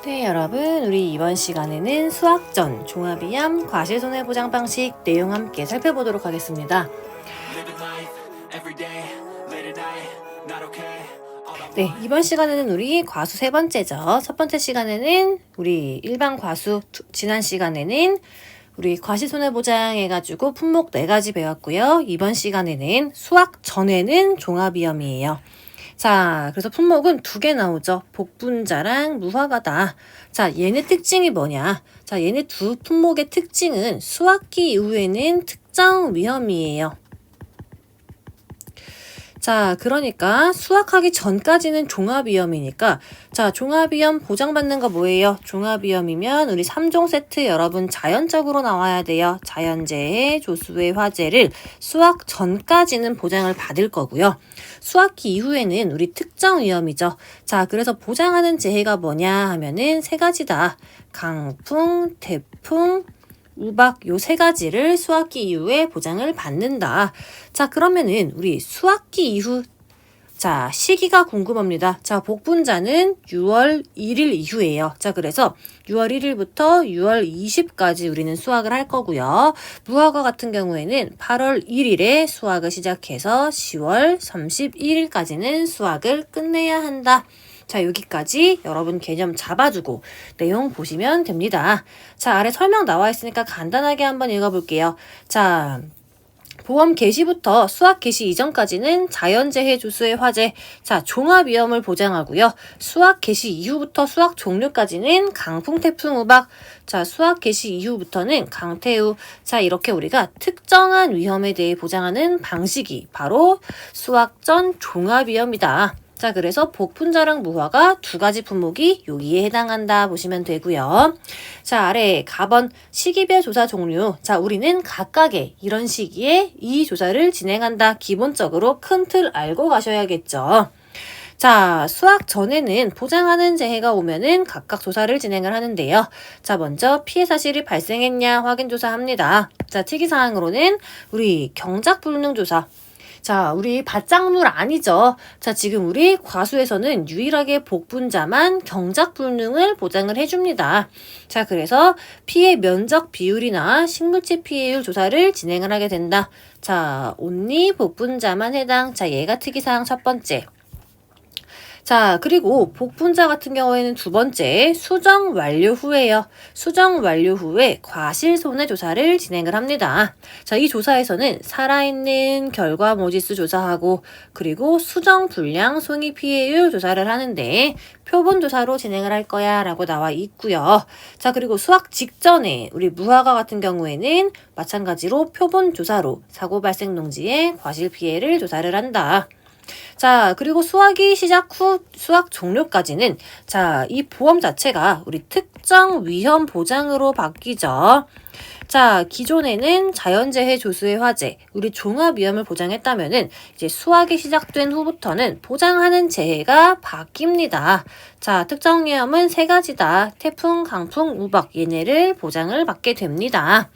네, 여러분, 우리 이번 시간에는 수학전 종합이함 과실손해보장 방식 내용 함께 살펴보도록 하겠습니다. 네, 이번 시간에는 우리 과수 세 번째죠. 첫 번째 시간에는 우리 일반 과수, 지난 시간에는 우리 과실손해보장 해가지고 품목 4가지 배웠고요. 이번 시간에는 수학 전에는 종합이함이에요. 자, 그래서 품목은 2개 나오죠. 복분자랑 무화과다. 자, 얘네 특징이 뭐냐? 자, 얘네 두 품목의 특징은 수학기 이후에는 특정 위험이에요. 자, 그러니까 수학하기 전까지는 종합위험이니까 자, 종합위험 보장받는 거 뭐예요? 종합위험이면 우리 3종 세트 여러분 자연적으로 나와야 돼요. 자연재해, 조수의 화재를 수학 전까지는 보장을 받을 거고요. 수학기 이후에는 우리 특정 위험이죠. 자, 그래서 보장하는 재해가 뭐냐 하면은 3가지다. 강풍, 태풍, 우박 요 3가지를 수학기 이후에 보장을 받는다. 자, 그러면은 우리 수학기 이후 자, 시기가 궁금합니다. 자, 복분자는 6월 1일 이후예요. 자, 그래서 6월 1일부터 6월 20까지 우리는 수학을 할 거고요. 무화과 같은 경우에는 8월 1일에 수학을 시작해서 10월 31일까지는 수학을 끝내야 한다. 자, 여기까지 여러분 개념 잡아주고 내용 보시면 됩니다. 자, 아래 설명 나와 있으니까 간단하게 한번 읽어볼게요. 자, 보험 개시부터 수학 개시 이전까지는 자연재해 조수의 화재, 자, 종합위험을 보장하고요. 수학 개시 이후부터 수학 종료까지는 강풍, 태풍, 우박, 자, 수학 개시 이후부터는 강태우, 자, 이렇게 우리가 특정한 위험에 대해 보장하는 방식이 바로 수학 전 종합위험이다. 자, 그래서 복분자랑 무화과 2가지 품목이 여기에 해당한다 보시면 되고요. 자, 아래 가번 시기별 조사 종류. 자, 우리는 각각의 이런 시기에 이 조사를 진행한다. 기본적으로 큰 틀 알고 가셔야겠죠. 자, 수학 전에는 보장하는 재해가 오면은 각각 조사를 진행을 하는데요. 자, 먼저 피해 사실이 발생했냐 확인 조사합니다. 자, 특이사항으로는 우리 경작 불능 조사. 자, 우리 밭작물 아니죠. 자, 지금 우리 과수에서는 유일하게 복분자만 경작불능을 보장을 해줍니다. 자, 그래서 피해 면적 비율이나 식물체 피해율 조사를 진행을 하게 된다. 자, 온리 복분자만 해당. 자, 얘가 특이사항 첫 번째. 자, 그리고 복분자 같은 경우에는 2번째 수정 완료 후에요. 수정 완료 후에 과실손해 조사를 진행을 합니다. 자, 이 조사에서는 살아있는 결과 모지수 조사하고 그리고 수정 불량 손익 피해율 조사를 하는데 표본 조사로 진행을 할 거야 라고 나와 있고요. 자, 그리고 수학 직전에 우리 무화과 같은 경우에는 마찬가지로 표본 조사로 사고 발생 농지의 과실 피해를 조사를 한다. 자, 그리고 수학이 시작 후 수학 종료까지는 자, 이 보험 자체가 우리 특정 위험 보장으로 바뀌죠. 자, 기존에는 자연재해 조수의 화재, 우리 종합위험을 보장했다면은 이제 수학이 시작된 후부터는 보장하는 재해가 바뀝니다. 자, 특정 위험은 3가지다. 태풍, 강풍, 우박 얘네를 보장을 받게 됩니다.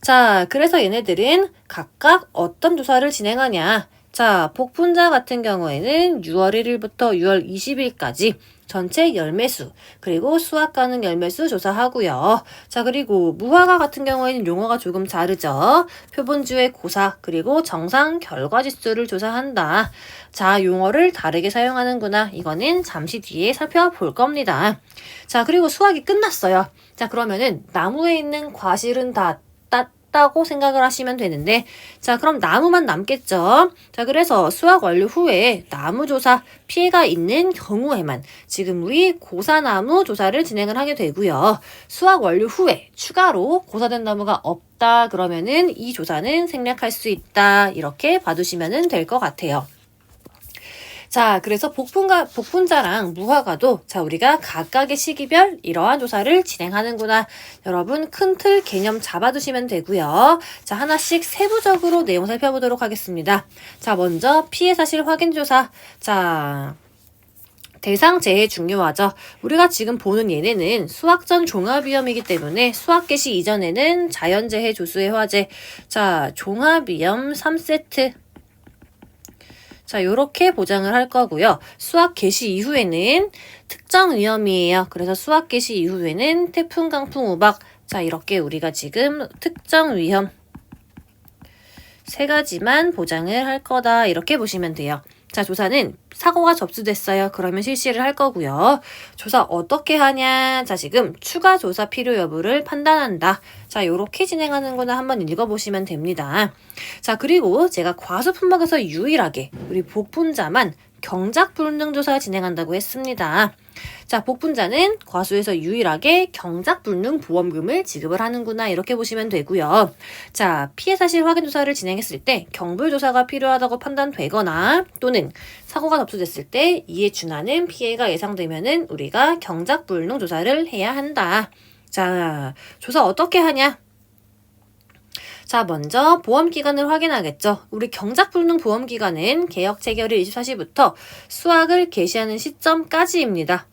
자, 그래서 얘네들은 각각 어떤 조사를 진행하냐. 자, 복분자 같은 경우에는 6월 1일부터 6월 20일까지 전체 열매수, 그리고 수확 가능 열매수 조사하고요. 자, 그리고 무화과 같은 경우에는 용어가 조금 다르죠. 표본주의 고사, 그리고 정상 결과지수를 조사한다. 자, 용어를 다르게 사용하는구나. 이거는 잠시 뒤에 살펴볼 겁니다. 자, 그리고 수확이 끝났어요. 자, 그러면은 나무에 있는 과실은 다 땄다고 생각을 하시면 되는데 자, 그럼 나무만 남겠죠. 자, 그래서 수학 완료 후에 나무 조사 피해가 있는 경우에만 지금 우리 고사나무 조사를 진행을 하게 되고요. 수학 완료 후에 추가로 고사된 나무가 없다 그러면은 이 조사는 생략할 수 있다. 이렇게 봐두시면 될 것 같아요. 자, 그래서 복분자랑 무화과도 자, 우리가 각각의 시기별 이러한 조사를 진행하는구나. 여러분 큰 틀 개념 잡아두시면 되고요. 자, 하나씩 세부적으로 내용 살펴보도록 하겠습니다. 자, 먼저 피해 사실 확인 조사. 자, 대상 재해 중요하죠. 우리가 지금 보는 얘네는 수학전 종합위험이기 때문에 수학 개시 이전에는 자연재해 조수의 화재. 자, 종합위험 3세트. 자, 요렇게 보장을 할 거고요. 수학 개시 이후에는 특정 위험이에요. 그래서 수학 개시 이후에는 태풍, 강풍, 우박. 자, 이렇게 우리가 지금 특정 위험 세 가지만 보장을 할 거다. 이렇게 보시면 돼요. 자, 조사는 사고가 접수됐어요. 그러면 실시를 할 거고요. 조사 어떻게 하냐? 자, 지금 추가 조사 필요 여부를 판단한다. 자, 요렇게 진행하는구나 한번 읽어보시면 됩니다. 자, 그리고 제가 과수 품목에서 유일하게 우리 복분자만 경작 불능 조사 진행한다고 했습니다. 자, 복분자는 과수에서 유일하게 경작 불능 보험금을 지급을 하는구나 이렇게 보시면 되고요. 자, 피해 사실 확인 조사를 진행했을 때 경불 조사가 필요하다고 판단되거나 또는 사고가 접수됐을 때 이에 준하는 피해가 예상되면은 우리가 경작 불능 조사를 해야 한다. 자, 조사 어떻게 하냐? 자, 먼저 보험기간을 확인하겠죠. 우리 경작불능 보험기간은 계약 체결일 24시부터 수확을 개시하는 시점까지입니다.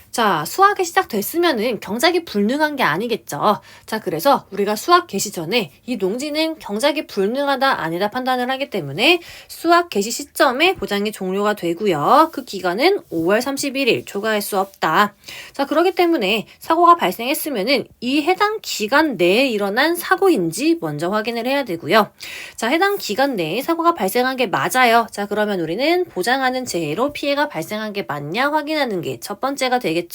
자, 수확이 시작됐으면은 경작이 불능한 게 아니겠죠. 자, 그래서 우리가 수확 개시 전에 이 농지는 경작이 불능하다 아니다 판단을 하기 때문에 수확 개시 시점에 보장이 종료가 되고요. 그 기간은 5월 31일 초과할 수 없다. 자, 그렇기 때문에 사고가 발생했으면은 이 해당 기간 내에 일어난 사고인지 먼저 확인을 해야 되고요. 자, 해당 기간 내에 사고가 발생한 게 맞아요. 자, 그러면 우리는 보장하는 재해로 피해가 발생한 게 맞냐 확인하는 게 첫 번째가 되겠죠.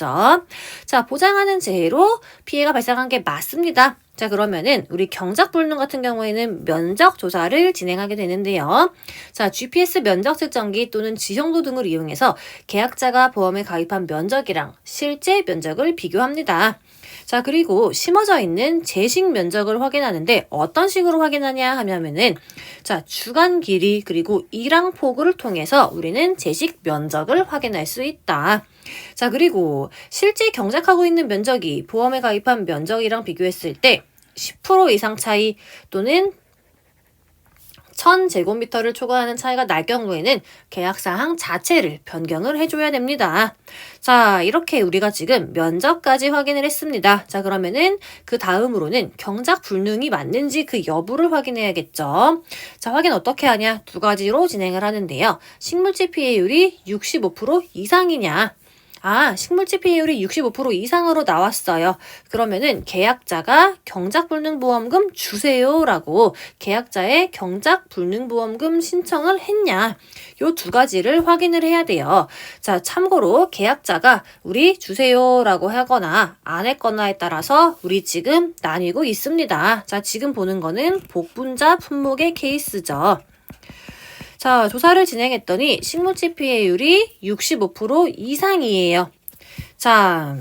자, 보장하는 재해로 피해가 발생한 게 맞습니다. 자, 그러면은 우리 경작불능 같은 경우에는 면적 조사를 진행하게 되는데요. 자, GPS 면적 측정기 또는 지형도 등을 이용해서 계약자가 보험에 가입한 면적이랑 실제 면적을 비교합니다. 자, 그리고 심어져 있는 제식 면적을 확인하는데 어떤 식으로 확인하냐 하면은 자, 주간 길이 그리고 일항 폭을 통해서 우리는 제식 면적을 확인할 수 있다. 자, 그리고 실제 경작하고 있는 면적이 보험에 가입한 면적이랑 비교했을 때 10% 이상 차이 또는 1000제곱미터를 초과하는 차이가 날 경우에는 계약사항 자체를 변경을 해줘야 됩니다. 자, 이렇게 우리가 지금 면적까지 확인을 했습니다. 자, 그러면은 그 다음으로는 경작 불능이 맞는지 그 여부를 확인해야겠죠. 자, 확인 어떻게 하냐? 두 가지로 진행을 하는데요. 식물지 피해율이 65% 이상이냐? 아, 식물지 피해율이 65% 이상으로 나왔어요. 그러면은 계약자가 경작불능보험금 주세요라고 계약자의 경작불능보험금 신청을 했냐? 요 두 가지를 확인을 해야 돼요. 자, 참고로 계약자가 우리 주세요라고 하거나 안 했거나에 따라서 우리 지금 나뉘고 있습니다. 자, 지금 보는 거는 복분자 품목의 케이스죠. 자, 조사를 진행했더니 식물지 피해율이 65% 이상이에요. 자,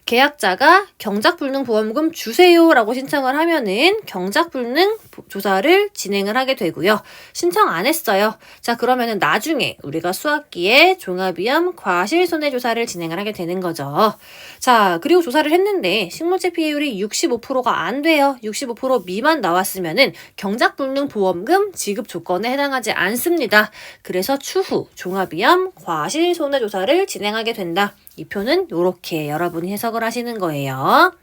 계약자가 경작불능 보험금 주세요라고 신청을 하면은 경작불능 조사를 진행을 하게 되고요. 신청 안 했어요. 자, 그러면은 나중에 우리가 수학기에 종합위험 과실손해조사를 진행을 하게 되는 거죠. 자, 그리고 조사를 했는데 식물지 피해율이 65%가 안 돼요. 65% 미만 나왔으면은 경작불능 보험금 지급 조건에 해당하지 않습니다. 그래서 추후 종합위험 과실손해조사를 진행하게 된다. 이 표는 이렇게 여러분이 해석을 하시는 거예요.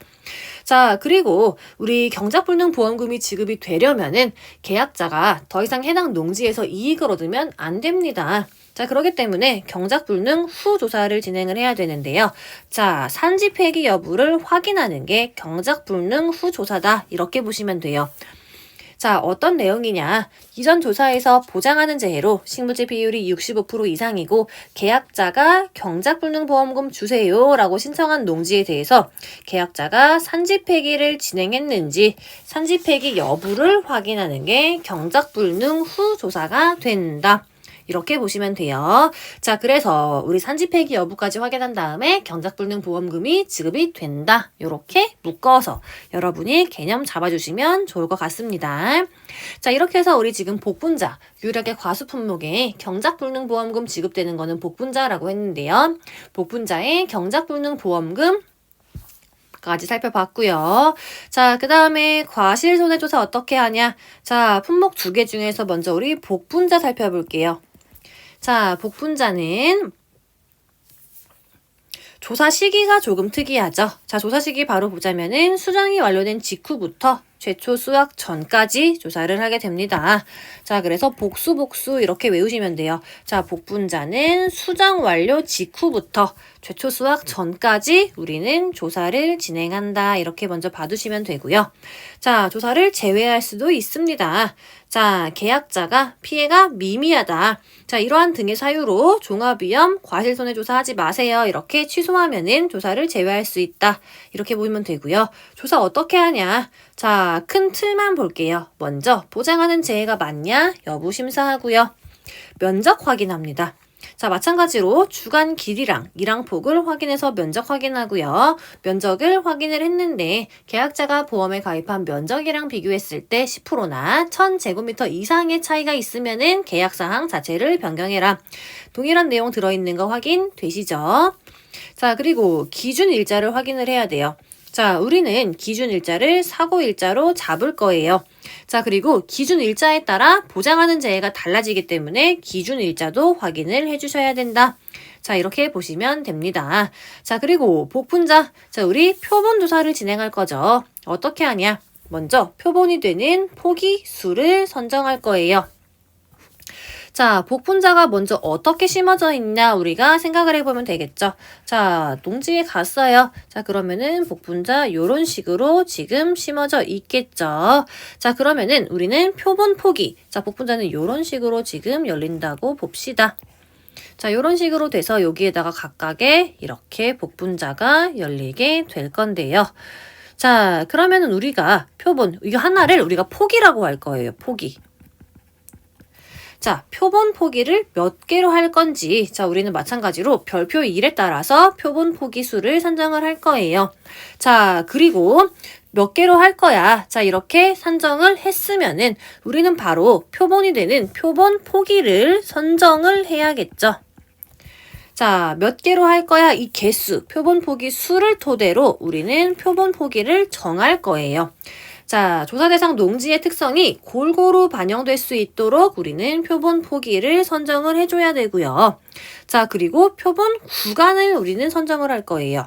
자, 그리고 우리 경작불능 보험금이 지급이 되려면은 계약자가 더 이상 해당 농지에서 이익을 얻으면 안 됩니다. 자, 그렇기 때문에 경작불능 후 조사를 진행을 해야 되는데요. 자, 산지 폐기 여부를 확인하는 게 경작불능 후 조사다. 이렇게 보시면 돼요. 자, 어떤 내용이냐? 이전 조사에서 보장하는 재해로 식물지 비율이 65% 이상이고 계약자가 경작불능보험금 주세요라고 신청한 농지에 대해서 계약자가 산지 폐기를 진행했는지 산지 폐기 여부를 확인하는 게 경작불능 후 조사가 된다. 이렇게 보시면 돼요. 자, 그래서 우리 산지 폐기 여부까지 확인한 다음에 경작불능 보험금이 지급이 된다. 이렇게 묶어서 여러분이 개념 잡아주시면 좋을 것 같습니다. 자, 이렇게 해서 우리 지금 복분자, 유일하게 과수 품목에 경작불능 보험금 지급되는 거는 복분자라고 했는데요. 복분자의 경작불능 보험금 까지 살펴봤고요. 자, 그 다음에 과실손해조사 어떻게 하냐? 자, 품목 두 개 중에서 먼저 우리 복분자 살펴볼게요. 자, 복분자는 조사 시기가 조금 특이하죠. 자, 조사 시기 바로 보자면은 수정이 완료된 직후부터 최초 수확 전까지 조사를 하게 됩니다. 자, 그래서 복수 이렇게 외우시면 돼요. 자, 복분자는 수정 완료 직후부터 최초 수확 전까지 우리는 조사를 진행한다. 이렇게 먼저 봐두시면 되고요. 자, 조사를 제외할 수도 있습니다. 자, 계약자가 피해가 미미하다. 자, 이러한 등의 사유로 종합위험 과실손해조사하지 마세요. 이렇게 취소하면은 조사를 제외할 수 있다. 이렇게 보면 되고요. 조사 어떻게 하냐? 자, 큰 틀만 볼게요. 먼저 보장하는 재해가 맞냐? 여부 심사하고요. 면적 확인합니다. 자, 마찬가지로 주간 길이랑 이랑폭을 확인해서 면적 확인하고요. 면적을 확인을 했는데 계약자가 보험에 가입한 면적이랑 비교했을 때 10%나 1000제곱미터 이상의 차이가 있으면은 계약사항 자체를 변경해라. 동일한 내용 들어있는 거 확인되시죠? 자, 그리고 기준 일자를 확인을 해야 돼요. 자, 우리는 기준 일자를 사고 일자로 잡을 거예요. 자, 그리고 기준 일자에 따라 보장하는 재해가 달라지기 때문에 기준 일자도 확인을 해주셔야 된다. 자, 이렇게 보시면 됩니다. 자, 그리고 복분자. 자, 우리 표본 조사를 진행할 거죠. 어떻게 하냐? 먼저 표본이 되는 포기 수를 선정할 거예요. 자, 복분자가 먼저 어떻게 심어져 있냐 우리가 생각을 해보면 되겠죠. 자, 농지에 갔어요. 자, 그러면은 복분자 요런 식으로 지금 심어져 있겠죠. 자, 그러면은 우리는 표본 포기. 자, 복분자는 요런 식으로 지금 열린다고 봅시다. 자, 요런 식으로 돼서 여기에다가 각각의 이렇게 복분자가 열리게 될 건데요. 자, 그러면은 우리가 표본, 이거 하나를 우리가 포기라고 할 거예요. 포기. 자, 표본 포기를 몇 개로 할 건지, 자, 우리는 마찬가지로 별표 1에 따라서 표본 포기 수를 산정을 할 거예요. 자, 그리고 몇 개로 할 거야. 자, 이렇게 산정을 했으면은 우리는 바로 표본이 되는 표본 포기를 선정을 해야겠죠. 자, 몇 개로 할 거야? 이 개수, 표본 포기 수를 토대로 우리는 표본 포기를 정할 거예요. 자, 조사 대상 농지의 특성이 골고루 반영될 수 있도록 우리는 표본 포기를 선정을 해줘야 되고요. 자, 그리고 표본 구간을 우리는 선정을 할 거예요.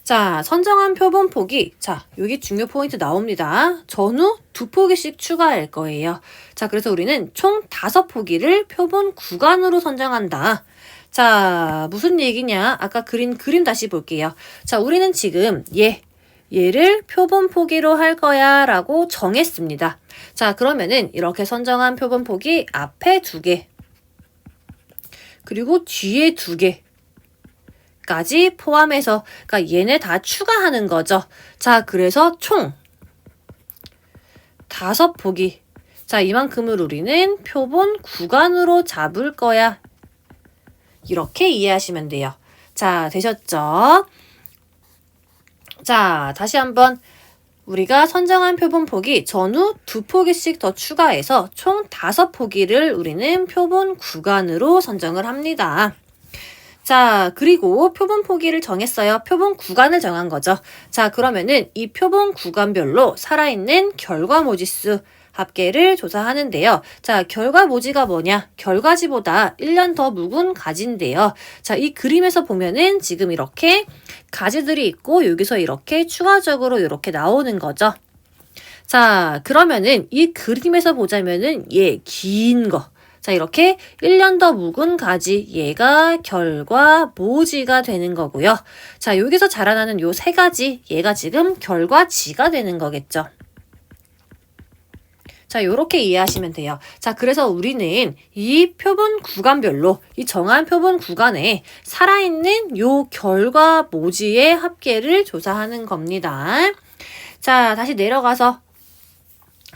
자, 선정한 표본 포기. 자, 여기 중요 포인트 나옵니다. 전후 2포기씩 추가할 거예요. 자, 그래서 우리는 총 5포기를 표본 구간으로 선정한다. 자, 무슨 얘기냐? 아까 그린 그림 다시 볼게요. 자, 우리는 지금 얘를 표본 포기로 할 거야 라고 정했습니다. 자, 그러면은 이렇게 선정한 표본 포기 앞에 2개 그리고 뒤에 2개까지 포함해서, 그러니까 얘네 다 추가하는 거죠. 자, 그래서 총 5포기. 자, 이만큼을 우리는 표본 구간으로 잡을 거야. 이렇게 이해하시면 돼요. 자, 되셨죠? 자, 다시 한번 우리가 선정한 표본 포기 전후 2포기씩 더 추가해서 총 5포기를 우리는 표본 구간으로 선정을 합니다. 자, 그리고 표본 포기를 정했어요. 표본 구간을 정한 거죠. 자, 그러면은 이 표본 구간별로 살아있는 결과 모지수 합계를 조사하는데요. 자, 결과 모지가 뭐냐? 결과지보다 1년 더 묵은 가지인데요. 자, 이 그림에서 보면은 지금 이렇게 가지들이 있고 여기서 이렇게 추가적으로 이렇게 나오는 거죠. 자, 그러면은 이 그림에서 보자면은 긴 거. 자, 이렇게 1년 더 묵은 가지, 얘가 결과 모지가 되는 거고요. 자, 여기서 자라나는 요 3가지, 얘가 지금 결과지가 되는 거겠죠. 자, 요렇게 이해하시면 돼요. 자, 그래서 우리는 이 표본 구간별로, 이 정한 표본 구간에 살아있는 요 결과 모지의 합계를 조사하는 겁니다. 자, 다시 내려가서,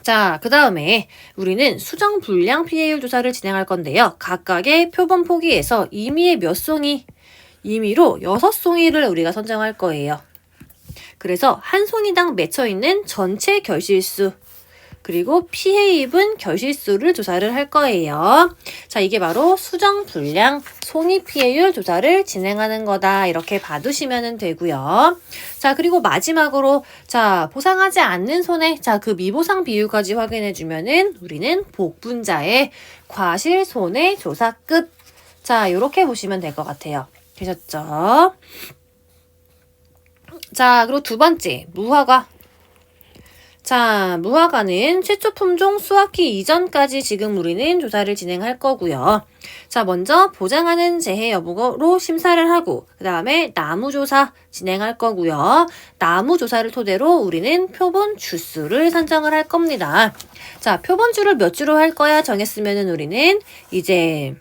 자, 그 다음에 우리는 수정 불량 피해율 조사를 진행할 건데요. 각각의 표본 포기에서 임의의 몇 송이? 임의로 6송이를 우리가 선정할 거예요. 그래서 한 송이당 맺혀있는 전체 결실수, 그리고 피해 입은 결실수를 조사를 할 거예요. 자, 이게 바로 수정 불량 송이 피해율 조사를 진행하는 거다. 이렇게 봐두시면 되고요. 자, 그리고 마지막으로, 자, 보상하지 않는 손해, 자, 그 미보상 비율까지 확인해주면은 우리는 복분자의 과실 손해 조사 끝. 자, 요렇게 보시면 될 것 같아요. 되셨죠? 자, 그리고 2번째, 무허가. 자, 무화과는 최초 품종 수확기 이전까지 지금 우리는 조사를 진행할 거고요. 자, 먼저 보장하는 재해 여부로 심사를 하고 그 다음에 나무 조사 진행할 거고요. 나무 조사를 토대로 우리는 표본 주수를 선정을 할 겁니다. 자, 표본 주를 몇 주로 할 거야 정했으면은 우리는 이제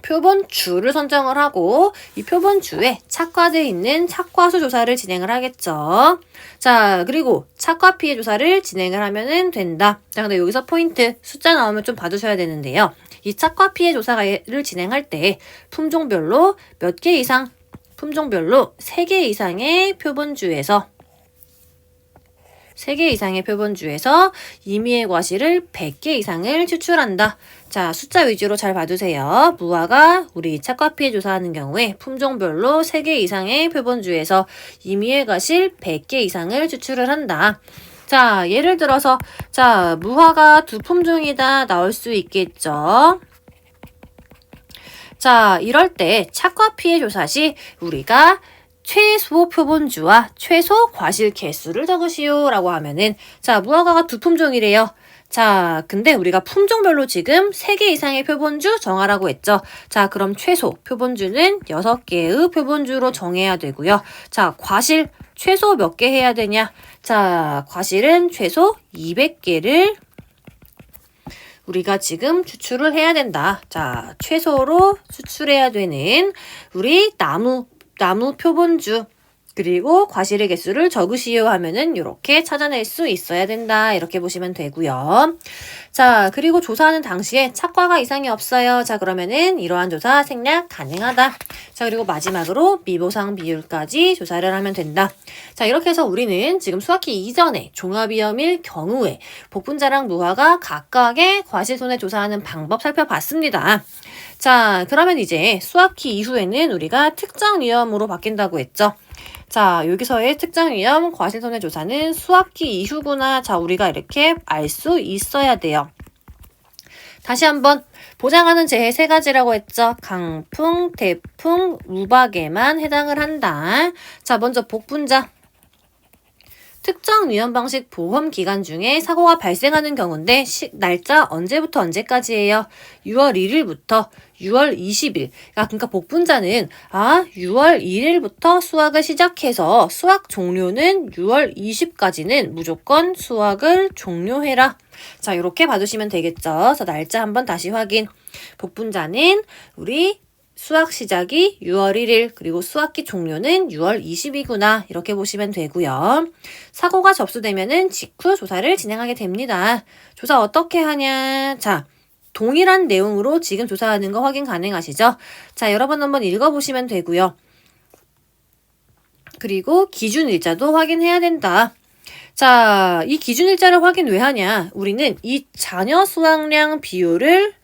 표본 주를 선정을 하고 이 표본 주에 착과되어 있는 착과수 조사를 진행을 하겠죠. 자, 그리고 착과 피해 조사를 진행을 하면은 된다. 자, 근데 여기서 포인트 숫자 나오면 좀 봐두셔야 되는데요. 이 착과 피해 조사를 진행할 때 품종별로 몇 개 이상, 품종별로 3개 이상의 표본주에서 3개 이상의 표본주에서 임의의 과실을 100개 이상을 추출한다. 자, 숫자 위주로 잘 봐두세요. 무화과 우리 착과 피해 조사하는 경우에 품종별로 3개 이상의 표본주에서 임의의 과실 100개 이상을 추출을 한다. 자, 예를 들어서 자, 무화과 2품종이다 나올 수 있겠죠. 자, 이럴 때 착과 피해 조사 시 우리가 최소 표본주와 최소 과실 개수를 적으시오 라고 하면은 자, 무화과가 2품종이래요. 자, 근데 우리가 품종별로 지금 3개 이상의 표본주 정하라고 했죠. 자, 그럼 최소 표본주는 6개의 표본주로 정해야 되고요. 자, 과실 최소 몇 개 해야 되냐? 자, 과실은 최소 200개를 우리가 지금 추출을 해야 된다. 자, 최소로 추출해야 되는 우리 나무 표본주 그리고 과실의 개수를 적으시오 하면은 이렇게 찾아낼 수 있어야 된다. 이렇게 보시면 되고요. 자, 그리고 조사하는 당시에 착과가 이상이 없어요. 자, 그러면은 이러한 조사 생략 가능하다. 자, 그리고 마지막으로 미보상 비율까지 조사를 하면 된다. 자, 이렇게 해서 우리는 지금 수확기 이전에 종합위험일 경우에 복분자랑 무화과 각각의 과실손해 조사하는 방법 살펴봤습니다. 자, 그러면 이제 수확기 이후에는 우리가 특정위험으로 바뀐다고 했죠. 자, 여기서의 특정위험 과실손해 조사는 수확기 이후구나. 자, 우리가 이렇게 알 수 있어야 돼요. 다시 한번 보장하는 재해 3가지라고 했죠. 강풍, 태풍, 우박에만 해당을 한다. 자, 먼저 복분자. 특정 위험 방식 보험 기간 중에 사고가 발생하는 경우인데 날짜 언제부터 언제까지예요? 6월 1일부터 6월 20일. 그러니까 복분자는 6월 1일부터 수확을 시작해서 수확 종료는 6월 20까지는 무조건 수확을 종료해라. 자, 이렇게 봐주시면 되겠죠. 그래서 날짜 한번 다시 확인. 복분자는 우리 수확 시작이 6월 1일 그리고 수확기 종료는 6월 20이구나 이렇게 보시면 되고요. 사고가 접수되면은 직후 조사를 진행하게 됩니다. 조사 어떻게 하냐? 자, 동일한 내용으로 지금 조사하는 거 확인 가능하시죠? 자, 여러분 한번 읽어보시면 되고요. 그리고 기준 일자도 확인해야 된다. 자, 이 기준 일자를 확인 왜 하냐? 우리는 이 잔여 수확량 비율을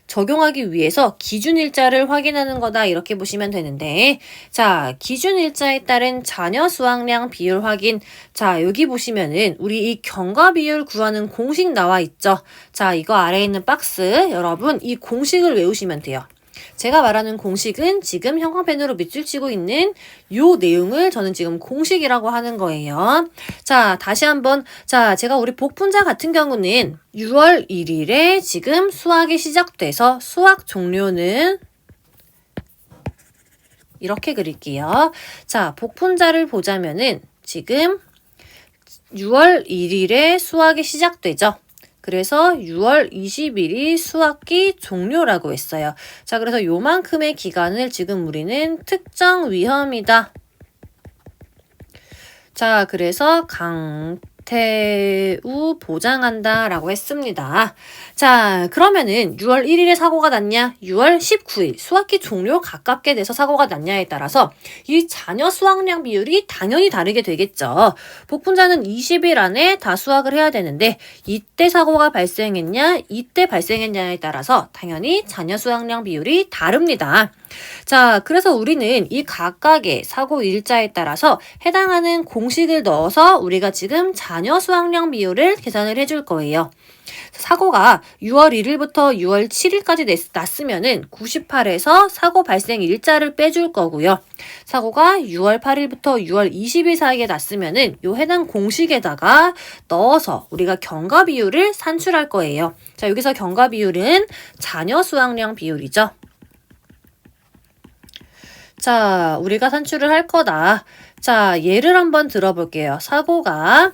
적용하기 위해서 기준 일자를 확인하는 거다 이렇게 보시면 되는데 자, 기준 일자에 따른 잔여 수확량 비율 확인. 자, 여기 보시면은 우리 이 경과 비율 구하는 공식 나와 있죠. 자, 이거 아래에 있는 박스 여러분 이 공식을 외우시면 돼요. 제가 말하는 공식은 지금 형광펜으로 밑줄 치고 있는 요 내용을 저는 지금 공식이라고 하는 거예요. 자, 다시 한번. 자, 제가 우리 복분자 같은 경우는 6월 1일에 지금 수확이 시작돼서 수확 종료는 이렇게 그릴게요. 자, 복분자를 보자면은 지금 6월 1일에 수확이 시작되죠. 그래서 6월 20일이 수확기 종료라고 했어요. 자, 그래서 요만큼의 기간을 지금 우리는 특정 위험이다. 자, 그래서 강태우 보장한다 라고 했습니다. 자, 그러면은 6월 1일에 사고가 났냐? 6월 19일 수확기 종료 가깝게 돼서 사고가 났냐에 따라서 이 잔여 수확량 비율이 당연히 다르게 되겠죠. 복분자는 20일 안에 다 수확을 해야 되는데 이때 사고가 발생했냐? 이때 발생했냐에 따라서 당연히 잔여 수확량 비율이 다릅니다. 자, 그래서 우리는 이 각각의 사고 일자에 따라서 해당하는 공식을 넣어서 우리가 지금 자녀 수확량 비율을 계산을 해줄 거예요. 사고가 6월 1일부터 6월 7일까지 났으면은 98에서 사고 발생 일자를 빼줄 거고요. 사고가 6월 8일부터 6월 20일 사이에 났으면은 요 해당 공식에다가 넣어서 우리가 경과 비율을 산출할 거예요. 자, 여기서 경과 비율은 자녀 수확량 비율이죠. 자, 우리가 산출을 할 거다. 자, 예를 한번 들어볼게요. 사고가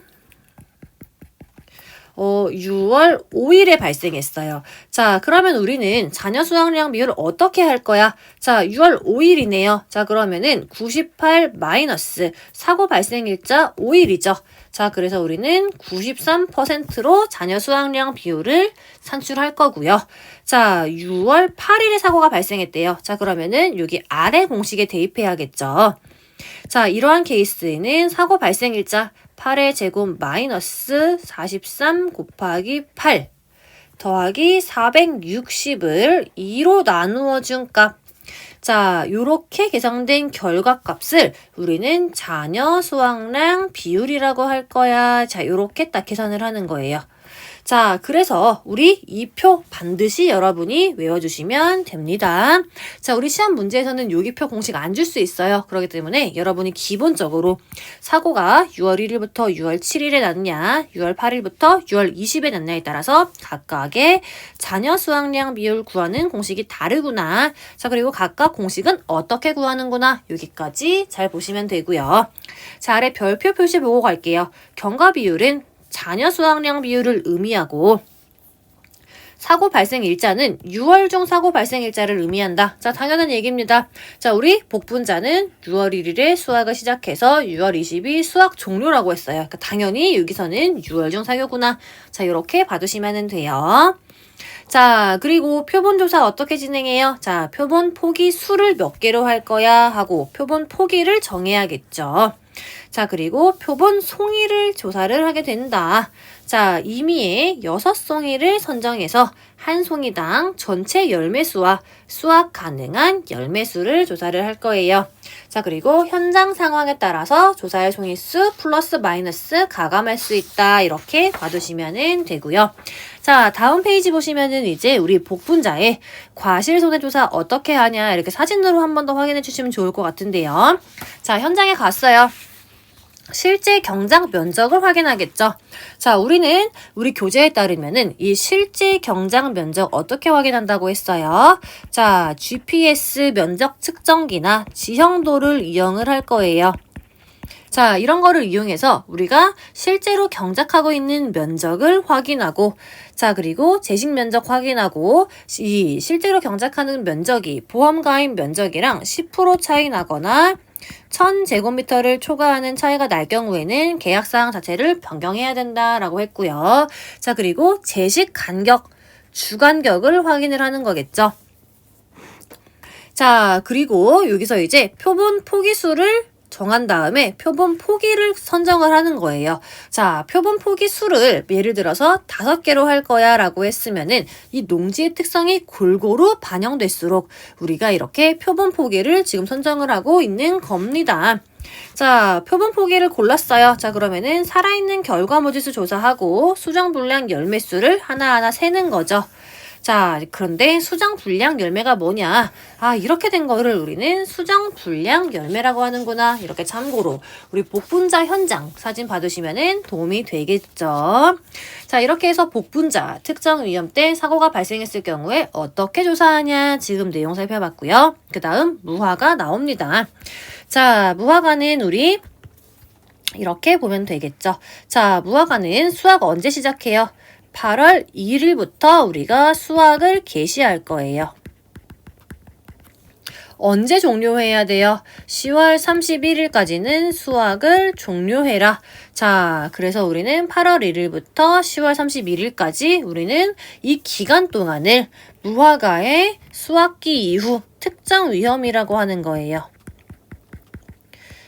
6월 5일에 발생했어요. 자, 그러면 우리는 자녀 수확량 비율을 어떻게 할 거야? 자, 6월 5일이네요. 자, 그러면은 98 마이너스 사고 발생일자 5일이죠. 자, 그래서 우리는 93%로 자녀 수확량 비율을 산출할 거고요. 자, 6월 8일에 사고가 발생했대요. 자, 그러면은 여기 아래 공식에 대입해야겠죠. 자, 이러한 케이스에는 사고 발생일자 8의 제곱 마이너스 43 곱하기 8 더하기 460을 2로 나누어 준 값. 자, 요렇게 계산된 결과값을 우리는 자녀 수확량 비율이라고 할 거야. 자, 요렇게 딱 계산을 하는 거예요. 자, 그래서 우리 이 표 반드시 여러분이 외워주시면 됩니다. 자, 우리 시험 문제에서는 요기표 공식 안 줄 수 있어요. 그렇기 때문에 여러분이 기본적으로 사고가 6월 1일부터 6월 7일에 났냐, 6월 8일부터 6월 20일에 났냐에 따라서 각각의 자녀 수확량 비율 구하는 공식이 다르구나. 자, 그리고 각각 공식은 어떻게 구하는구나. 여기까지 잘 보시면 되고요. 자, 아래 별표 표시 보고 갈게요. 경과 비율은 자녀 수확량 비율을 의미하고 사고 발생 일자는 6월 중 사고 발생 일자를 의미한다. 자, 당연한 얘기입니다. 자, 우리 복분자는 6월 1일에 수학을 시작해서 6월 20일 수학 종료라고 했어요. 그러니까 당연히 여기서는 6월 중 사교구나. 자, 이렇게 봐두시면 돼요. 자, 그리고 표본 조사 어떻게 진행해요? 자, 표본 포기 수를 몇 개로 할 거야 하고 표본 포기를 정해야겠죠. 자, 그리고 표본 송이를 조사를 하게 된다. 자, 임의의 6송이를 선정해서 한 송이당 전체 열매수와 수확 가능한 열매수를 조사를 할 거예요. 자, 그리고 현장 상황에 따라서 조사의 송이수 플러스 마이너스 가감할 수 있다. 이렇게 봐두시면 되고요. 자, 다음 페이지 보시면은 이제 우리 복분자의 과실 손해조사 어떻게 하냐 이렇게 사진으로 한 번 더 확인해 주시면 좋을 것 같은데요. 자, 현장에 갔어요. 실제 경작 면적을 확인하겠죠. 자, 우리는 우리 교재에 따르면은 이 실제 경작 면적 어떻게 확인한다고 했어요? 자, GPS 면적 측정기나 지형도를 이용을 할 거예요. 자, 이런 거를 이용해서 우리가 실제로 경작하고 있는 면적을 확인하고, 자, 그리고 재식 면적 확인하고, 이 실제로 경작하는 면적이 보험가입 면적이랑 10% 차이 나거나 1000제곱미터를 초과하는 차이가 날 경우에는 계약사항 자체를 변경해야 된다라고 했고요. 자, 그리고 재식 간격, 주간격을 확인을 하는 거겠죠. 자, 그리고 여기서 이제 표본 포기수를 정한 다음에 표본 포기를 선정을 하는 거예요. 자, 표본 포기 수를 예를 들어서 5개로 할 거야 라고 했으면은 이 농지의 특성이 골고루 반영될수록 우리가 이렇게 표본 포기를 지금 선정을 하고 있는 겁니다. 자, 표본 포기를 골랐어요. 자, 그러면은 살아있는 결과모지수 조사하고 수정 분량 열매수를 하나하나 세는 거죠. 자, 그런데 수정 불량 열매가 뭐냐? 아, 이렇게 된 거를 우리는 수정 불량 열매라고 하는구나. 이렇게 참고로 우리 복분자 현장 사진 봐두시면 도움이 되겠죠. 자, 이렇게 해서 복분자 특정 위험 때 사고가 발생했을 경우에 어떻게 조사하냐 지금 내용 살펴봤고요. 그 다음 무화가 나옵니다. 자, 무화과는 우리 이렇게 보면 되겠죠. 자, 무화과는 수확 언제 시작해요? 8월 1일부터 우리가 수확을 개시할 거예요. 언제 종료해야 돼요? 10월 31일까지는 수확을 종료해라. 자, 그래서 우리는 8월 1일부터 10월 31일까지 우리는 이 기간 동안을 무화과의 수확기 이후 특정 위험이라고 하는 거예요.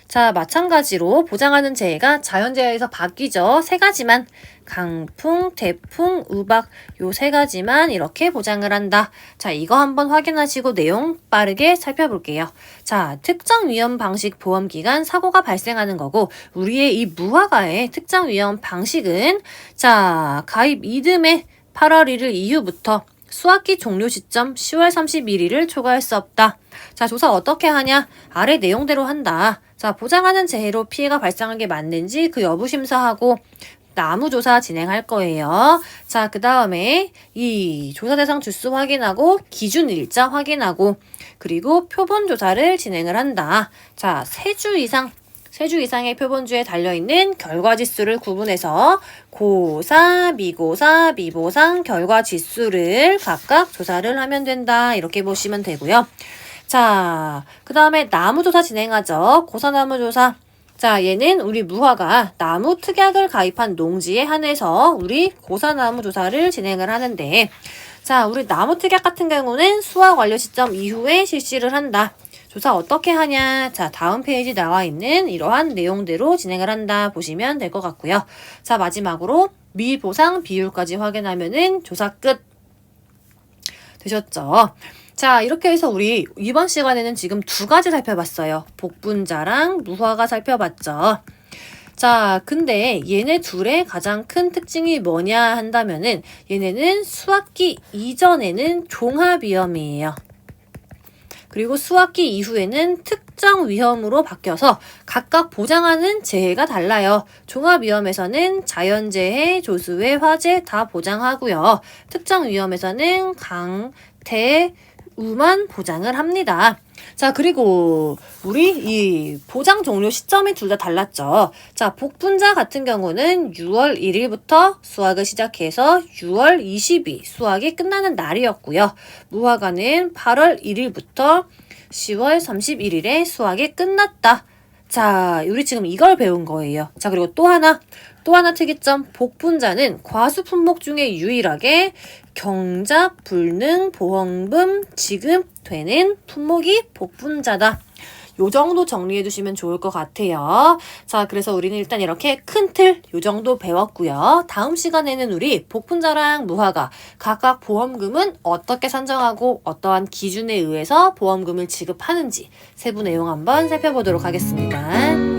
자, 마찬가지로 보장하는 재해가 자연재해에서 바뀌죠. 3가지만 강풍, 태풍, 우박 요 세 가지만 이렇게 보장을 한다. 자, 이거 한번 확인하시고 내용 빠르게 살펴볼게요. 자, 특정 위험 방식 보험 기간 사고가 발생하는 거고 우리의 이 무화과의 특정 위험 방식은 자, 가입 이듬해 8월 1일 이후부터 수학기 종료 시점 10월 31일을 초과할 수 없다. 자, 조사 어떻게 하냐? 아래 내용대로 한다. 자, 보장하는 재해로 피해가 발생한 게 맞는지 그 여부 심사하고 나무 조사 진행할 거예요. 자, 그 다음에 이 조사 대상 주수 확인하고 기준 일자 확인하고 그리고 표본 조사를 진행을 한다. 자, 3주 이상의 표본주에 달려있는 결과지수를 구분해서 고사, 미고사, 미보상 결과지수를 각각 조사를 하면 된다. 이렇게 보시면 되고요. 자, 그 다음에 나무조사 진행하죠. 고사나무조사. 자, 얘는 우리 무화과 나무 특약을 가입한 농지에 한해서 우리 고사나무 조사를 진행을 하는데 자, 우리 나무 특약 같은 경우는 수확 완료 시점 이후에 실시를 한다. 조사 어떻게 하냐? 자, 다음 페이지 나와 있는 이러한 내용대로 진행을 한다 보시면 될 것 같고요. 자, 마지막으로 미보상 비율까지 확인하면은 조사 끝 되셨죠? 자, 이렇게 해서 우리 이번 시간에는 지금 두 가지 살펴봤어요. 복분자랑 무화과 살펴봤죠. 자, 근데 얘네 둘의 가장 큰 특징이 뭐냐 한다면은 얘네는 수학기 이전에는 종합위험이에요. 그리고 수학기 이후에는 특정 위험으로 바뀌어서 각각 보장하는 재해가 달라요. 종합위험에서는 자연재해, 조수해, 화재 다 보장하고요. 특정 위험에서는 강, 대, 우만 보장을 합니다. 자, 그리고 우리 이 보장 종료 시점이 둘 다 달랐죠. 자, 복분자 같은 경우는 6월 1일부터 수확을 시작해서 6월 20일 수확이 끝나는 날이었고요. 무화과는 8월 1일부터 10월 31일에 수확이 끝났다. 자, 우리 지금 이걸 배운 거예요. 자, 그리고 또 하나 특이점. 복분자는 과수 품목 중에 유일하게 경작, 불능, 보험금 지급되는 품목이 복분자다. 요 정도 정리해 두시면 좋을 것 같아요. 자, 그래서 우리는 일단 이렇게 큰 틀 요 정도 배웠고요. 다음 시간에는 우리 복분자랑 무화과 각각 보험금은 어떻게 산정하고 어떠한 기준에 의해서 보험금을 지급하는지 세부 내용 한번 살펴보도록 하겠습니다.